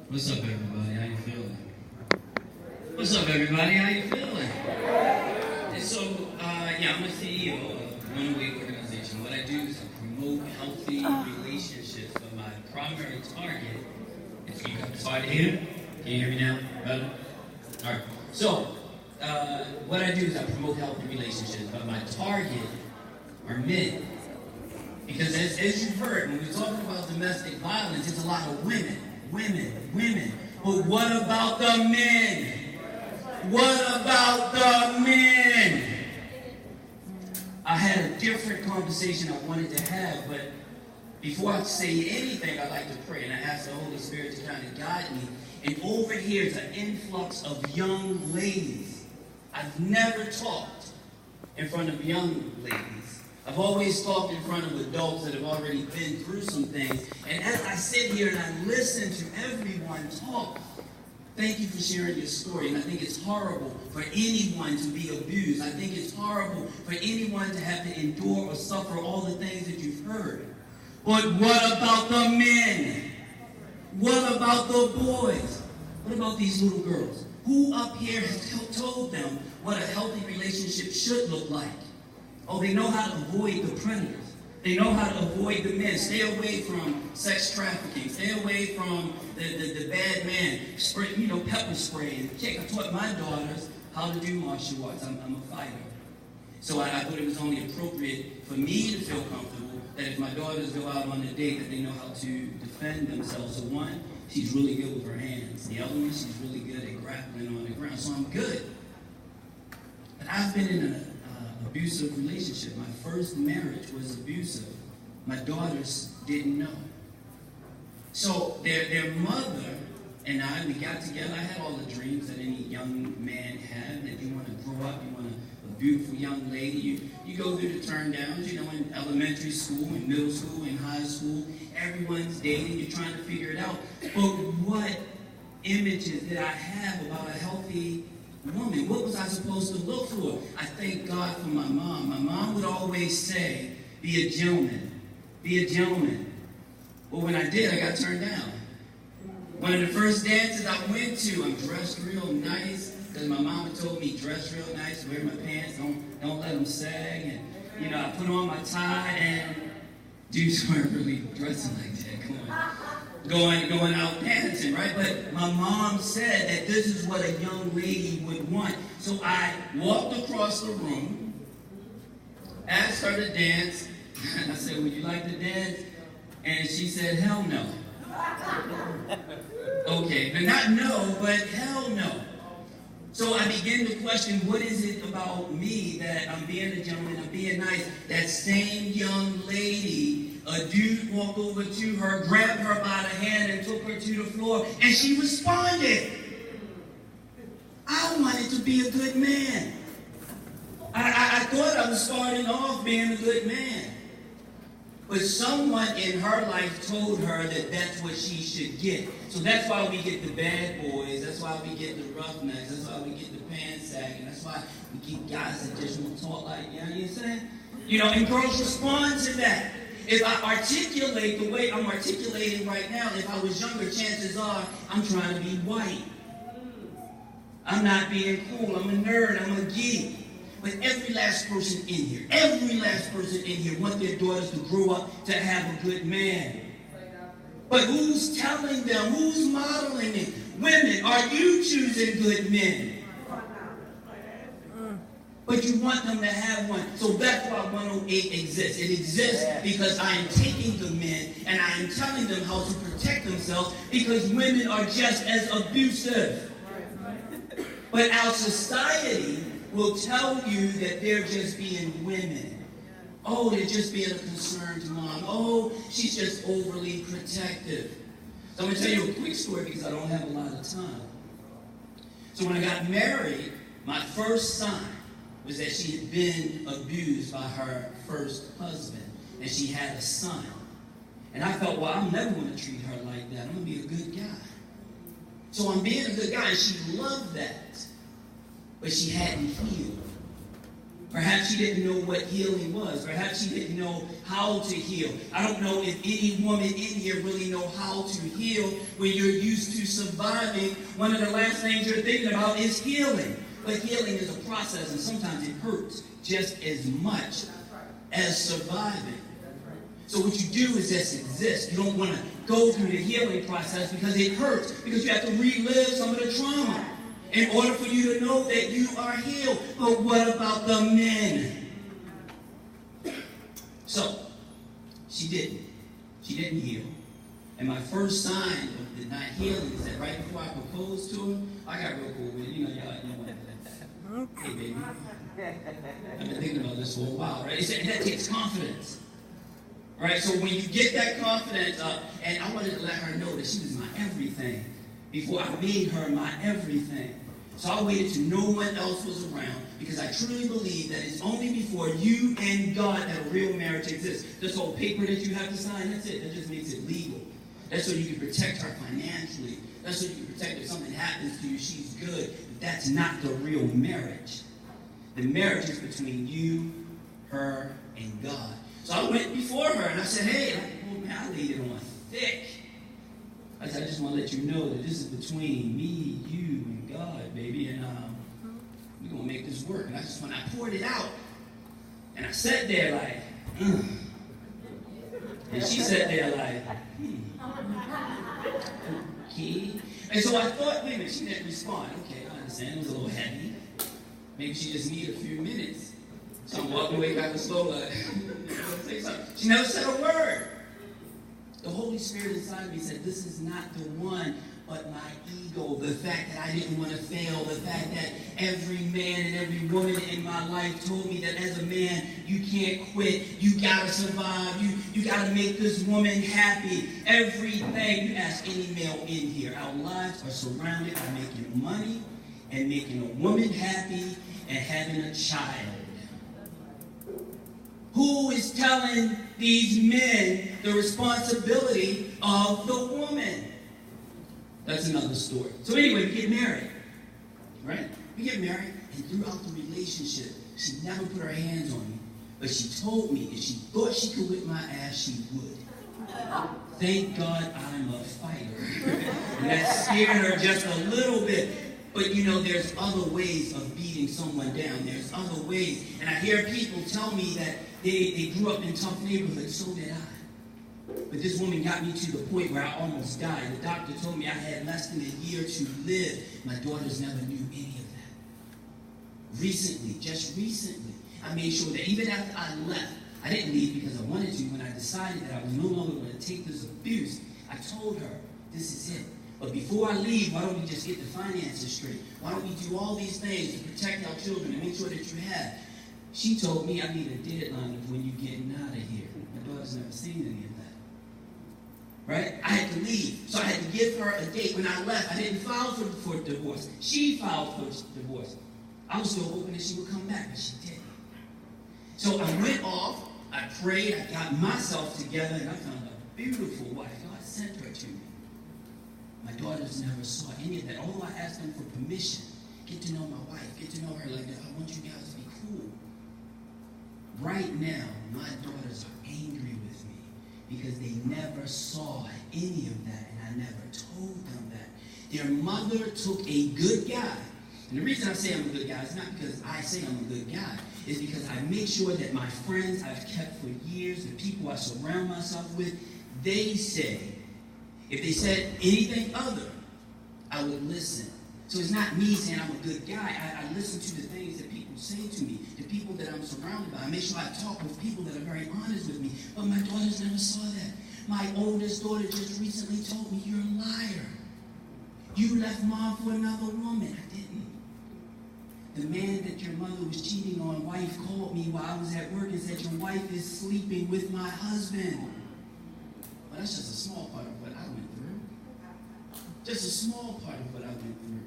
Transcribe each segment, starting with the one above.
What's up, everybody? How you feeling? What's up, everybody? How you feeling? And so, I'm a CEO of One Way Organization. What I do is I promote healthy relationships, but my primary target is you. It's hard to hear. Can you hear me now? Better? All right. So, what I do is I promote healthy relationships, but my target are men. Because as you've heard, when we're talking about domestic violence, it's a lot of women. But what about the men? What about the men? I had a different conversation I wanted to have, but before I say anything, I like to pray, and I ask the Holy Spirit to kind of guide me. And over here is an influx of young ladies. I've never talked in front of young ladies. I've always talked in front of adults that have already been through some things. And as I sit here and I listen to everyone talk, thank you for sharing your story. And I think it's horrible for anyone to be abused. I think it's horrible for anyone to have to endure or suffer all the things that you've heard. But what about the men? What about the boys? What about these little girls? Who up here has told them what a healthy relationship should look like? Oh, they know how to avoid the predators. They know how to avoid the men. Stay away from sex trafficking. Stay away from the bad man. Spray, pepper spray. And I taught my daughters how to do martial arts. I'm a fighter. So I thought it was only appropriate for me to feel comfortable that if my daughters go out on a date, that they know how to defend themselves. So one, she's really good with her hands. The other one, she's really good at grappling on the ground. So I'm good. But I've been in an abusive relationship. My first marriage was abusive. My daughters didn't know. So their mother and I, we got together. I had all the dreams that any young man had, that you want to grow up, you want a beautiful young lady. You go through the turn downs, in elementary school, in middle school, in high school. Everyone's dating, you're trying to figure it out. But what images did I have about a healthy woman? What was I supposed to look for? I thank God for my mom. My mom would always say, be a gentleman. Be a gentleman. Well, when I did, I got turned down. One of the first dances I went to, I'm dressed real nice, because my mama told me, dress real nice, wear my pants, don't let them sag. And, I put on my tie, and dudes weren't really dressing like that. Come on. Going out dancing, right? But my mom said that this is what a young lady would want. So I walked across the room, asked her to dance, and I said, would you like to dance? And she said, hell no. Okay, but not no, but hell no. So I began to question, what is it about me that I'm being a gentleman, I'm being nice? That same young lady, a dude walked over to her, grabbed her by the hand, and took her to the floor, and she responded. I wanted to be a good man. I thought I was starting off being a good man. But someone in her life told her that that's what she should get. So that's why we get the bad boys. That's why we get the roughnecks. That's why we get the pants sagging. That's why we keep guys that just won't talk like, you know what I'm saying? And girls respond to that. If I articulate the way I'm articulating right now, if I was younger, chances are I'm trying to be white. I'm not being cool. I'm a nerd. I'm a geek. But every last person in here want their daughters to grow up to have a good man. But who's telling them? Who's modeling it? Women, are you choosing good men? But you want them to have one. So that's why 108 exists. It exists because I am taking the men and I am telling them how to protect themselves, because women are just as abusive. But our society will tell you that they're just being women. Oh, they're just being a concerned mom. Oh, she's just overly protective. So I'm going to tell you a quick story because I don't have a lot of time. So when I got married, my first sign was that she had been abused by her first husband, and she had a son. And I felt, well, I'm never going to treat her like that. I'm going to be a good guy. So I'm being a good guy, and she loved that. But she hadn't healed. Perhaps she didn't know what healing was. Perhaps she didn't know how to heal. I don't know if any woman in here really know how to heal when you're used to surviving. One of the last things you're thinking about is healing. But healing is a process, and sometimes it hurts just as much as surviving. So what you do is just exist. You don't want to go through the healing process because it hurts, because you have to relive some of the trauma in order for you to know that you are healed. But what about the men? So, she didn't. She didn't heal. And my first sign of the not healing is that right before I proposed to her, I got real cool with it. Y'all know what? Hey, baby. I've been thinking about this for a while, right? That takes confidence. Right? So when you get that confidence up, and I wanted to let her know that she was my everything before I made her my everything. So I waited till no one else was around, because I truly believe that it's only before you and God that a real marriage exists. This whole paper that you have to sign, that's it. That just makes it legal. That's so you can protect her financially. That's so you can protect if something happens to you, she's good. But that's not the real marriage. The marriage is between you, her, and God. So I went before her and I said, hey, I laid it on thick. I said, I just want to let you know that this is between me, you, and God, baby, and we're going to make this work. And when I poured it out, and I sat there like, and she sat there like, okay. And so I thought, wait a minute, she didn't respond. Okay, I understand, it was a little heavy. Maybe she just needed a few minutes. So I'm walking away back to slow, like, say something. She never said a word. The Holy Spirit inside of me said, this is not the one, but my ego. The fact that I didn't want to fail. The fact that every man and every woman in my life told me that as a man, you can't quit. You got to survive. You got to make this woman happy. Everything. You ask any male in here. Our lives are surrounded by making money and making a woman happy and having a child. Who is telling these men the responsibility of the woman? That's another story. So anyway, we get married, right? We get married, and throughout the relationship, she never put her hands on me, but she told me if she thought she could whip my ass, she would. Thank God I'm a fighter. And that scared her just a little bit. But you know, there's other ways of beating someone down. There's other ways. And I hear people tell me that they grew up in tough neighborhoods. So did I. But this woman got me to the point where I almost died. The doctor told me I had less than a year to live. My daughters never knew any of that. Recently, just recently, I made sure that even after I left, I didn't leave because I wanted to. When I decided that I was no longer going to take this abuse, I told her, this is it. But before I leave, why don't we just get the finances straight? Why don't we do all these things to protect our children and make sure that you have? She told me I need a deadline of when you're getting out of here. My daughter's never seen any of that. Right? I had to leave. So I had to give her a date. When I left, I didn't file for divorce. She filed for divorce. I was still hoping that she would come back, but she didn't. So I went off, I prayed, I got myself together, and I found a beautiful wife. God sent her to me. My daughters never saw any of that. Although I asked them for permission, get to know my wife, get to know her like that. I want you guys to be cool. Right now, my daughters are angry with me because they never saw any of that, and I never told them that. Their mother took a good guy. And the reason I say I'm a good guy is not because I say I'm a good guy. It's because I make sure that my friends I've kept for years, the people I surround myself with, they say, if they said anything other, I would listen. So it's not me saying I'm a good guy. I listen to the things that people say to me, the people that I'm surrounded by. I make sure I talk with people that are very honest with me. But my daughters never saw that. My oldest daughter just recently told me, you're a liar. You left mom for another woman. I didn't. The man that your mother was cheating on, wife, called me while I was at work and said, your wife is sleeping with my husband. Well, that's just a small part of what I went through. Just a small part of what I went through.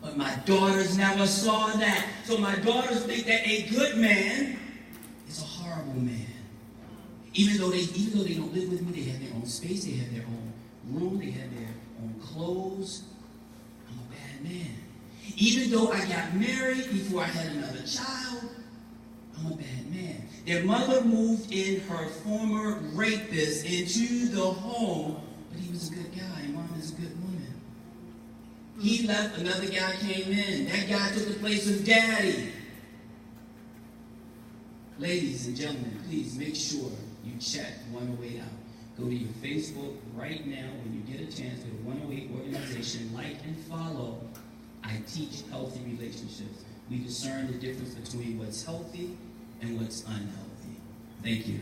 But my daughters never saw that. So my daughters think that a good man is a horrible man. Even though they don't live with me, they have their own space, they have their own room, they have their own clothes. I'm a bad man. Even though I got married before I had another child, I'm a bad man. Their mother moved in her former rapist into the home, but he was a good guy, and mom is a good woman. He left, another guy came in. That guy took the place of daddy. Ladies and gentlemen, please make sure you check 108 out. Go to your Facebook right now when you get a chance. Go to 108 Organization, like and follow. I teach healthy relationships. We discern the difference between what's healthy and what's unhealthy. Thank you.